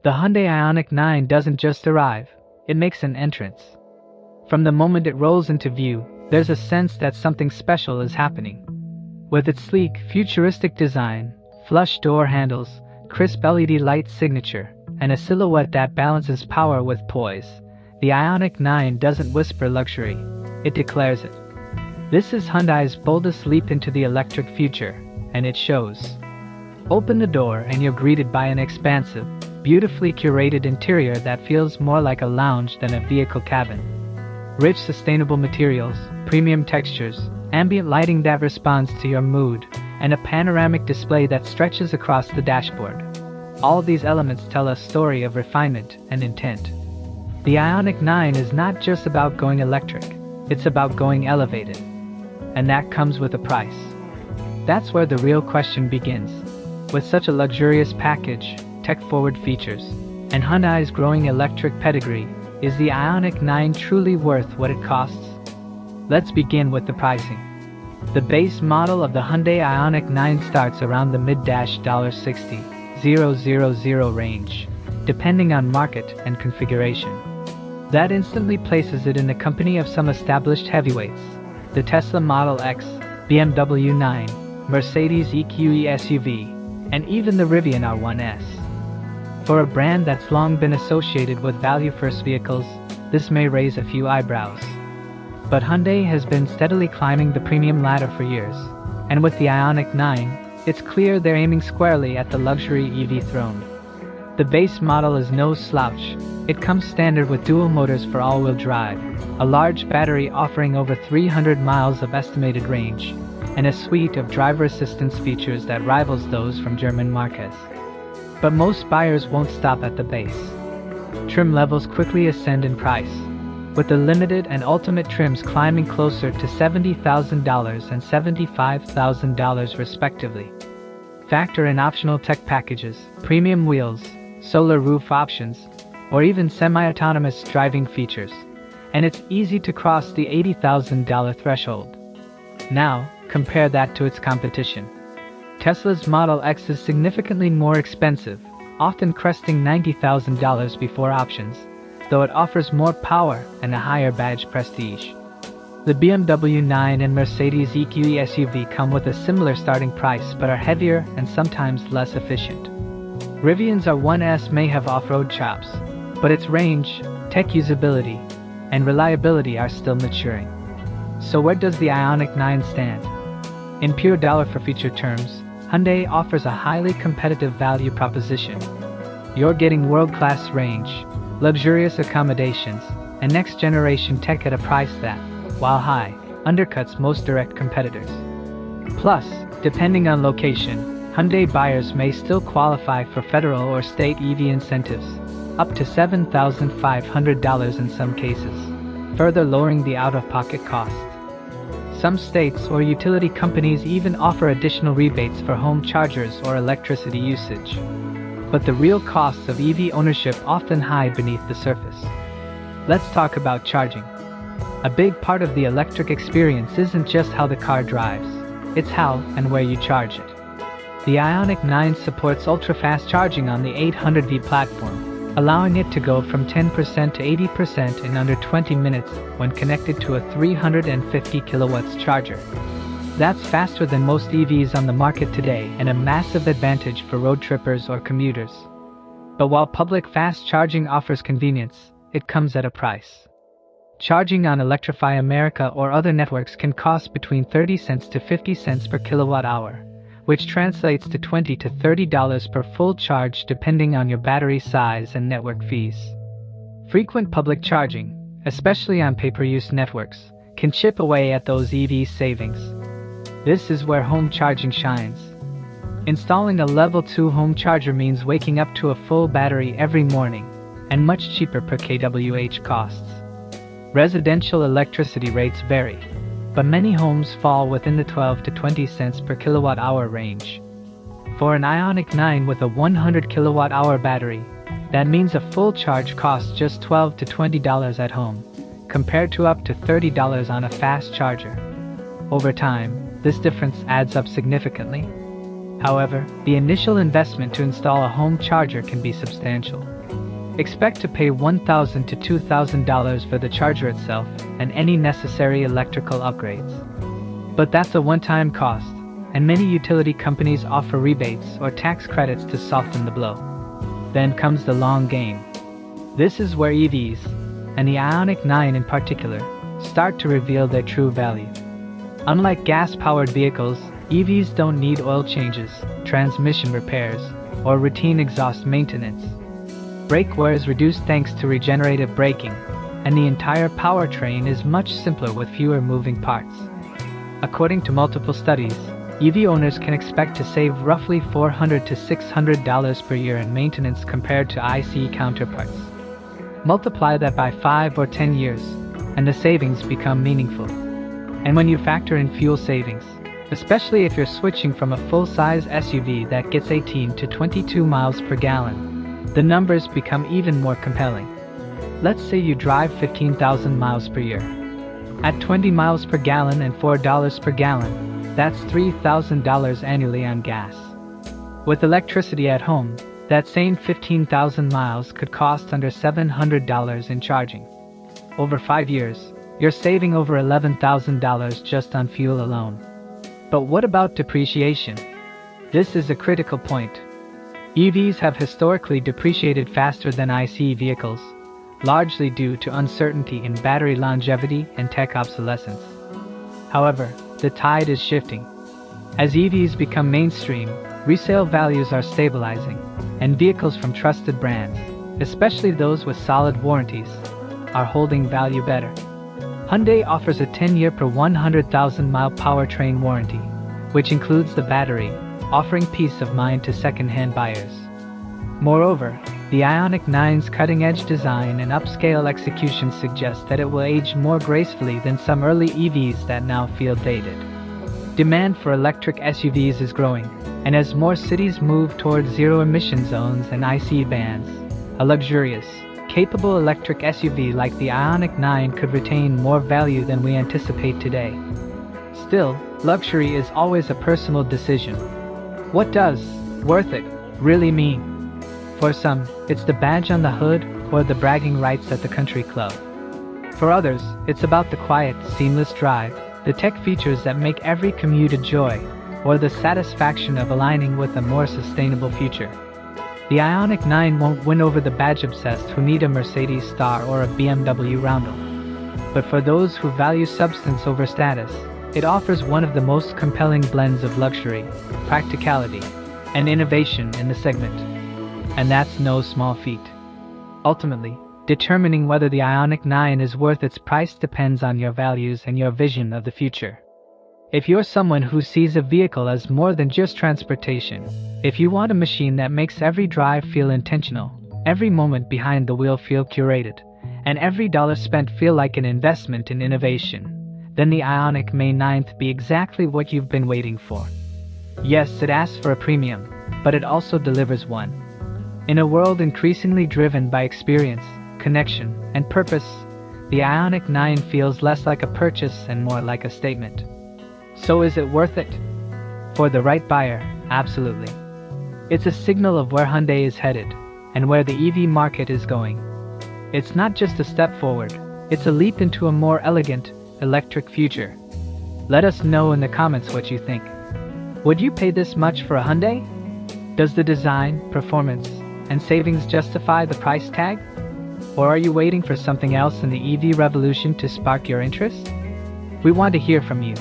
The Hyundai Ioniq 9 doesn't just arrive, it makes an entrance. From the moment it rolls into view, there's a sense that something special is happening. With its sleek, futuristic design, flush door handles, crisp LED light signature, and a silhouette that balances power with poise, the Ioniq 9 doesn't whisper luxury, it declares it. This is Hyundai's boldest leap into the electric future, and it shows. Open the door and you're greeted by an expansive, beautifully curated interior that feels more like a lounge than a vehicle cabin. Rich sustainable materials, premium textures, ambient lighting that responds to your mood, and a panoramic display that stretches across the dashboard. All these elements tell a story of refinement and intent. The Ioniq 9 is not just about going electric, it's about going elevated. And that comes with a price. That's where the real question begins. With such a luxurious package, tech-forward features, and Hyundai's growing electric pedigree, is the Ioniq 9 truly worth what it costs? Let's begin with the pricing. The base model of the Hyundai Ioniq 9 starts around the mid-$60,000 range, depending on market and configuration. That instantly places it in the company of some established heavyweights, the Tesla Model X, BMW 9, Mercedes EQE SUV, and even the Rivian R1S. For a brand that's long been associated with value-first vehicles, this may raise a few eyebrows. But Hyundai has been steadily climbing the premium ladder for years, and with the Ioniq 9, it's clear they're aiming squarely at the luxury EV throne. The base model is no slouch. It comes standard with dual motors for all-wheel drive, a large battery offering over 300 miles of estimated range, and a suite of driver assistance features that rivals those from German marques. But most buyers won't stop at the base. Trim levels quickly ascend in price, with the limited and ultimate trims climbing closer to $70,000 and $75,000 respectively. Factor in optional tech packages, premium wheels, solar roof options, or even semi-autonomous driving features, and it's easy to cross the $80,000 threshold. Now, compare that to its competition. Tesla's Model X is significantly more expensive, often cresting $90,000 before options, though it offers more power and a higher badge prestige. The BMW 9 and Mercedes EQE SUV come with a similar starting price but are heavier and sometimes less efficient. Rivian's R1S may have off-road chops, but its range, tech usability, and reliability are still maturing. So where does the Ioniq 9 stand? In pure dollar-for-feature terms, Hyundai offers a highly competitive value proposition. You're getting world-class range, luxurious accommodations, and next-generation tech at a price that, while high, undercuts most direct competitors. Plus, depending on location, Hyundai buyers may still qualify for federal or state EV incentives, up to $7,500 in some cases, further lowering the out-of-pocket cost. Some states or utility companies even offer additional rebates for home chargers or electricity usage. But the real costs of EV ownership often hide beneath the surface. Let's talk about charging. A big part of the electric experience isn't just how the car drives, it's how and where you charge it. The Ioniq 9 supports ultra-fast charging on the 800V platform, allowing it to go from 10% to 80% in under 20 minutes when connected to a 350 kilowatts charger. That's faster than most EVs on the market today and a massive advantage for road trippers or commuters. But while public fast charging offers convenience, it comes at a price. Charging on Electrify America or other networks can cost between 30 cents to 50 cents per kilowatt hour, which translates to $20 to $30 per full charge depending on your battery size and network fees. Frequent public charging, especially on pay-per-use networks, can chip away at those EV savings. This is where home charging shines. Installing a Level 2 home charger means waking up to a full battery every morning, and much cheaper per kWh costs. Residential electricity rates vary, but many homes fall within the 12 to 20 cents per kilowatt-hour range. For an Ioniq 9 with a 100 kilowatt-hour battery, that means a full charge costs just $12 to $20 at home, compared to up to $30 on a fast charger. Over time, this difference adds up significantly. However, the initial investment to install a home charger can be substantial. Expect to pay $1,000 to $2,000 for the charger itself and any necessary electrical upgrades. But that's a one-time cost, and many utility companies offer rebates or tax credits to soften the blow. Then comes the long game. This is where EVs, and the Ioniq 9 in particular, start to reveal their true value. Unlike gas-powered vehicles, EVs don't need oil changes, transmission repairs, or routine exhaust maintenance. Brake wear is reduced thanks to regenerative braking, and the entire powertrain is much simpler with fewer moving parts. According to multiple studies, EV owners can expect to save roughly $400 to $600 per year in maintenance compared to ICE counterparts. Multiply that by 5 or 10 years, and the savings become meaningful. And when you factor in fuel savings, especially if you're switching from a full-size SUV that gets 18 to 22 miles per gallon, the numbers become even more compelling. Let's say you drive 15,000 miles per year. At 20 miles per gallon and $4 per gallon, that's $3,000 annually on gas. With electricity at home, that same 15,000 miles could cost under $700 in charging. Over 5 years, you're saving over $11,000 just on fuel alone. But what about depreciation? This is a critical point. EVs have historically depreciated faster than ICE vehicles, largely due to uncertainty in battery longevity and tech obsolescence. However, the tide is shifting. As EVs become mainstream, resale values are stabilizing, and vehicles from trusted brands, especially those with solid warranties, are holding value better. Hyundai offers a 10-year per 100,000-mile powertrain warranty, which includes the battery, offering peace of mind to second-hand buyers. Moreover, the Ioniq 9's cutting-edge design and upscale execution suggest that it will age more gracefully than some early EVs that now feel dated. Demand for electric SUVs is growing, and as more cities move towards zero-emission zones and ICE bans, a luxurious, capable electric SUV like the Ioniq 9 could retain more value than we anticipate today. Still, luxury is always a personal decision. What does worth it really mean? For some, it's the badge on the hood or the bragging rights at the country club. For others, it's about the quiet, seamless drive, the tech features that make every commute a joy, or the satisfaction of aligning with a more sustainable future. The Ioniq 9 won't win over the badge-obsessed who need a Mercedes star or a BMW roundel. But for those who value substance over status, it offers one of the most compelling blends of luxury, practicality, and innovation in the segment. And that's no small feat. Ultimately, determining whether the Ioniq 9 is worth its price depends on your values and your vision of the future. If you're someone who sees a vehicle as more than just transportation, if you want a machine that makes every drive feel intentional, every moment behind the wheel feel curated, and every dollar spent feel like an investment in innovation, then the Ioniq may 9th be exactly what you've been waiting for. Yes, it asks for a premium, but it also delivers one. In a world increasingly driven by experience, connection, and purpose, the Ioniq 9 feels less like a purchase and more like a statement. So is it worth it? For the right buyer, absolutely. It's a signal of where Hyundai is headed, and where the EV market is going. It's not just a step forward, it's a leap into a more elegant, electric future. Let us know in the comments what you think. Would you pay this much for a Hyundai? Does the design, performance, and savings justify the price tag? Or are you waiting for something else in the EV revolution to spark your interest? We want to hear from you.